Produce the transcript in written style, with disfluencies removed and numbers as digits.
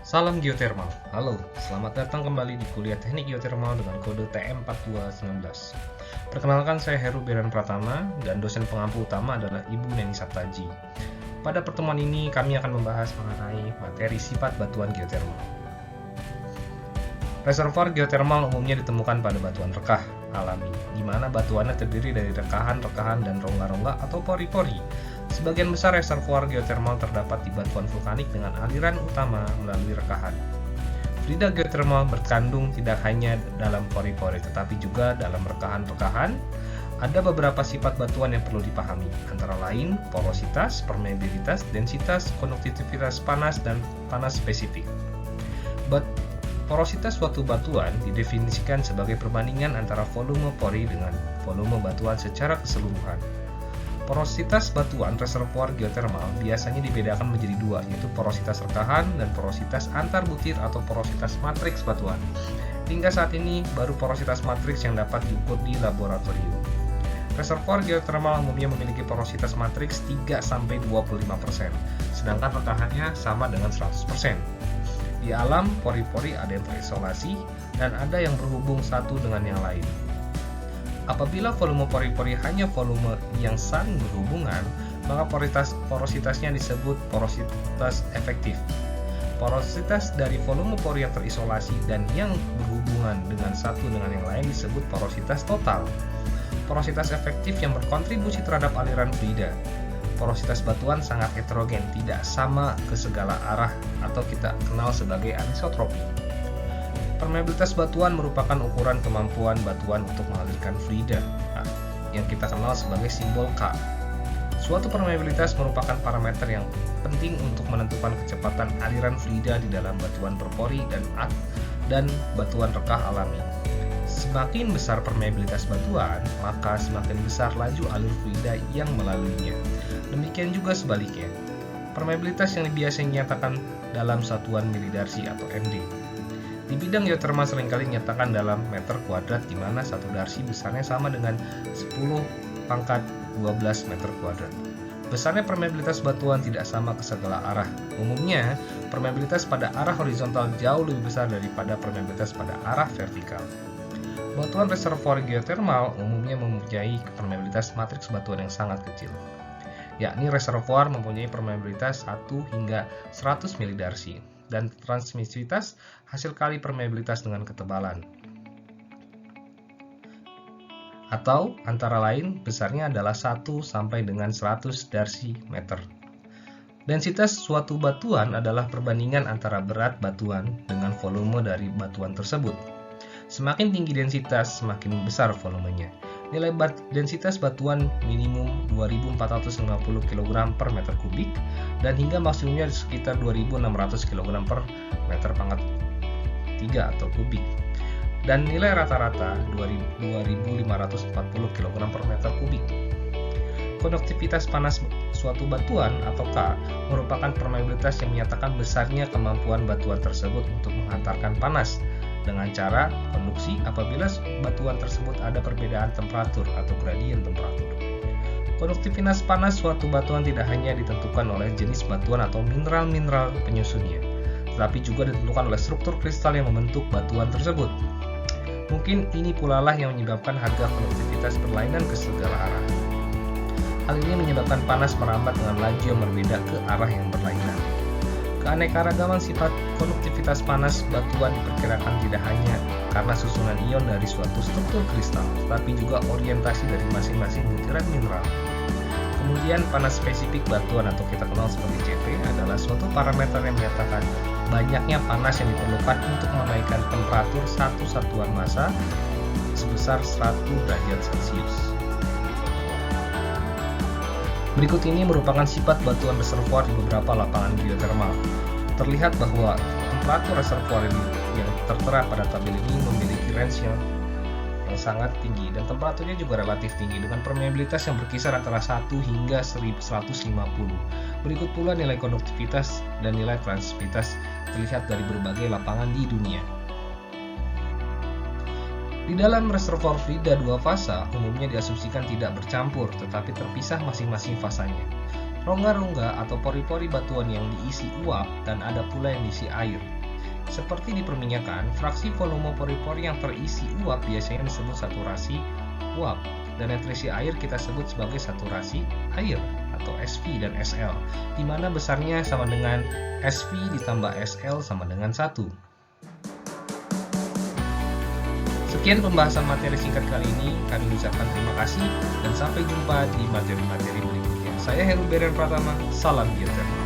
Salam geotermal. Halo, selamat datang kembali di kuliah Teknik Geotermal dengan kode TM4219. Perkenalkan, saya Heru Biran Pratama dan dosen pengampu utama adalah Ibu Neni Saptaji. Pada pertemuan ini kami akan membahas mengenai materi sifat batuan geotermal. Reservoir geotermal umumnya ditemukan pada batuan rekah alami, di mana batuannya terdiri dari rekahan-rekahan dan rongga-rongga atau pori-pori. Sebagian besar reservoir geotermal terdapat di batuan vulkanik dengan aliran utama melalui rekahan. Fluida geotermal berkandung tidak hanya dalam pori-pori tetapi juga dalam rekahan-rekahan. Ada beberapa sifat batuan yang perlu dipahami, antara lain porositas, permeabilitas, densitas, konduktivitas panas, dan panas spesifik. Porositas suatu batuan didefinisikan sebagai perbandingan antara volume pori dengan volume batuan secara keseluruhan. Porositas batuan reservoir geotermal biasanya dibedakan menjadi dua, yaitu porositas rekahan dan porositas antar butir atau porositas matriks batuan. Hingga saat ini, baru porositas matriks yang dapat diukur di laboratorium. Reservoir geotermal umumnya memiliki porositas matriks 3-25%, sedangkan rekahannya sama dengan 100%. Di alam, pori-pori ada yang terisolasi dan ada yang berhubung satu dengan yang lain. Apabila volume pori-pori hanya volume yang saling berhubungan, maka porositasnya disebut porositas efektif. Porositas dari volume pori yang terisolasi dan yang berhubungan dengan satu dengan yang lain disebut porositas total. Porositas efektif yang berkontribusi terhadap aliran fluida. Porositas batuan sangat heterogen, tidak sama ke segala arah atau kita kenal sebagai anisotropi. Permeabilitas batuan merupakan ukuran kemampuan batuan untuk mengalirkan fluida, yang kita kenal sebagai simbol K. Suatu permeabilitas merupakan parameter yang penting untuk menentukan kecepatan aliran fluida di dalam batuan berpori dan batuan rekah alami. Semakin besar permeabilitas batuan, maka semakin besar laju alur fluida yang melaluinya. Demikian juga sebaliknya. Permeabilitas yang biasa dinyatakan dalam satuan milidarsi atau MD. Di bidang geotermal seringkali dinyatakan dalam meter kuadrat, di mana satu darsi besarnya sama dengan 10⁻12 meter kuadrat. Besarnya permeabilitas batuan tidak sama ke segala arah. Umumnya, permeabilitas pada arah horizontal jauh lebih besar daripada permeabilitas pada arah vertikal. Batuan reservoir geotermal umumnya mempunyai permeabilitas matriks batuan yang sangat kecil, yakni reservoir mempunyai permeabilitas 1 hingga 100 milidarsi dan transmisivitas hasil kali permeabilitas dengan ketebalan. Atau antara lain besarnya adalah 1 sampai dengan 100 darsi meter. Densitas suatu batuan adalah perbandingan antara berat batuan dengan volume dari batuan tersebut. Semakin tinggi densitas, semakin besar volumenya. Nilai densitas batuan minimum 2450 kg per meter kubik dan hingga maksimumnya sekitar 2600 kg per meter pangkat 3 atau kubik. Dan nilai rata-rata 2540 kg per meter kubik. Konduktivitas panas suatu batuan atau K merupakan permeabilitas yang menyatakan besarnya kemampuan batuan tersebut untuk menghantarkan panas dengan cara konduksi apabila batuan tersebut ada perbedaan temperatur atau gradien temperatur. Konduktivitas panas suatu batuan tidak hanya ditentukan oleh jenis batuan atau mineral-mineral penyusunnya, tetapi juga ditentukan oleh struktur kristal yang membentuk batuan tersebut. Mungkin ini pula lah yang menyebabkan harga konduktivitas berlainan ke segala arah. Hal ini menyebabkan panas merambat dengan laju yang berbeda ke arah yang berlainan. Keanekaragaman sifat konduktivitas panas batuan diperkirakan tidak hanya karena susunan ion dari suatu struktur kristal, tetapi juga orientasi dari masing-masing butiran mineral. Kemudian panas spesifik batuan atau kita kenal sebagai CP adalah suatu parameter yang menyatakan banyaknya panas yang diperlukan untuk menaikkan temperatur satu satuan massa sebesar 1 derajat Celcius. Berikut ini merupakan sifat batuan reservoir di beberapa lapangan geotermal. Terlihat bahwa temperatur reservoir yang tertera pada tabel ini memiliki range yang sangat tinggi dan temperaturnya juga relatif tinggi dengan permeabilitas yang berkisar antara 1 hingga 150. Berikut pula nilai konduktivitas dan nilai transmisivitas terlihat dari berbagai lapangan di dunia. Di dalam reservoir fluida dua fasa umumnya diasumsikan tidak bercampur tetapi terpisah masing-masing fasanya. rongga-rongga atau pori-pori batuan yang diisi uap, dan ada pula yang diisi air. Seperti di perminyakan, fraksi volume pori-pori yang terisi uap biasanya disebut saturasi uap, dan yang terisi air kita sebut sebagai saturasi air atau SV dan SL, di mana besarnya sama dengan SV ditambah SL sama dengan 1. Sekian pembahasan materi singkat kali ini, kami ucapkan terima kasih dan sampai jumpa di materi-materi berikutnya. Saya Heru Beren Pratama, salam geotermal.